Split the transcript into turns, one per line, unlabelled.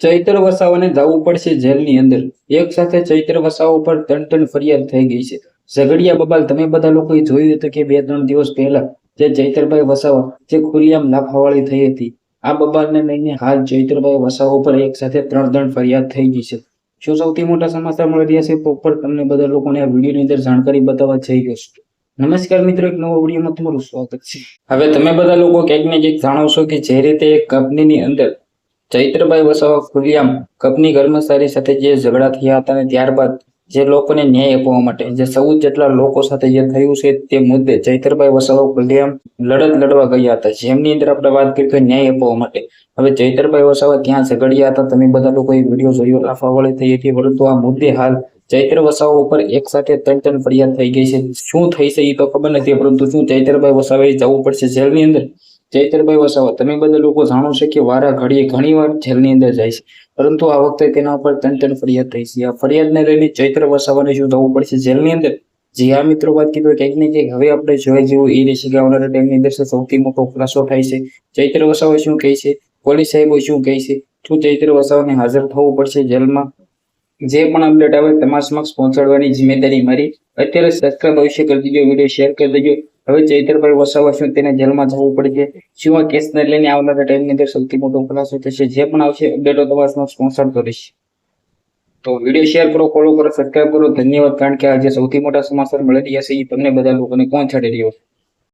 ચૈત્ર વસાવાને જવું પડશે જેલની અંદર. એક સાથે ચૈત્ર વસાવા ઉપર ત્રણ ફરિયાદ થઈ ગઈ છે. ઝઘડિયા બબાલ તમે બધા લોકોએ જોયું હતું કે 2-3 દિવસ પહેલા જે ચૈત્રભાઈ વસાવા જે ખુલ્લેઆમ લાફાવાળી થઈ હતી, આ બબાલને લઈને હાલ ચૈત્રભાઈ વસાવા ઉપર એક સાથે ત્રણ ફરિયાદ થઈ ગઈ છે. શું સૌથી મોટા સમાચાર મળી રહ્યા છે પ્રોપર તમને બધા લોકોને આ વિડીયોની અંદર જાણકારી બતાવવા જઈ રહ્યો છું. નમસ્કાર મિત્રો, એક નવો વિડીયોમાં તમારું સ્વાગત છે. હવે તમે બધા લોકો ક્યાંક ને ક્યાંક જાણો છો કે જે રીતે એક કંપનીની અંદર ચૈત્રભાઈ વસાવા ખુલ્લેઆમ કંપની કર્મચારી સાથે જે ઝઘડા થયા હતા અને ત્યારબાદ જે લોકોને ન્યાય આપવા માટે જે 14 જેટલા લોકો સાથે જે થયું છે તે મુદ્દે ચૈત્રભાઈ વસાવા ખુલ્લેઆમ લડત લડવા ગયા હતા, જેમની અંદર આપણે વાત કરી તો ન્યાય આપવા માટે. હવે ચૈત્રભાઈ વસાવા ત્યાં ઝઘડ્યા હતા, તમે બધા લોકોએ વિડીયો જોયો, લાફાવાળી થઈ હતી. પરંતુ આ મુદ્દે હાલ ચૈત્ર વસાવા ઉપર એક સાથે ત્રણ ફરિયાદ થઈ ગઈ છે. શું થઈ છે એ તો ખબર નથી, પરંતુ શું ચૈત્રભાઈ વસાવાએ જવું પડશે જેલની અંદર? ચૈત્રભાઈ વસાવા તમે બધા લોકો જાણો છો કે વારા ઘડીએ ઘણીવાર જેલની અંદર જાય છે, પરંતુ આ વખતે તેના ઉપર ત્રણ ફરિયાદ થઈ છે. આ ફરિયાદને લઈને ચૈત્ર વસાવાને શું જવું પડશે જેલની અંદર? જી હા મિત્રો, વાત કીધું ક્યાંક ને ક્યાંક હવે આપણે જોઈ જેવું એ રહેશે કે આવનારા ટાઈમની અંદર સૌથી મોટો ખુલાસો થાય છે. ચૈત્ર વસાવા શું કહે છે, પોલીસ સાહેબો શું કહે છે, શું ચૈત્ર વસાવાને હાજર થવું પડશે જેલમાં? જે પણ અપડેટ આવે તમારા સમક્ષ પહોંચાડવાની જિમ્મેદારી મારી. અત્યારે સબસ્ક્રાઇબ અવશ્ય કરી દેજો, વિડીયો શેર કરી દેજો. હવે ચૈત્રભાઈ વસાવા શું તેને જેલમાં જવું પડશે? શું આ કેસને લઈને આવનારા ટાઈમની અંદર સૌથી મોટો ખુલાસો થશે? જે પણ આવશે અપડેટો તમારા સમક્ષ પહોંચાડ કરીશ. તો વિડીયો શેર કરો, ફોલો કરો, સબસ્ક્રાઇબ કરો. ધન્યવાદ. કારણ કે આજે સૌથી મોટા સમાચાર મળી રહ્યા છે એ તમને બધા લોકોને પહોંચાડી રહ્યો છે.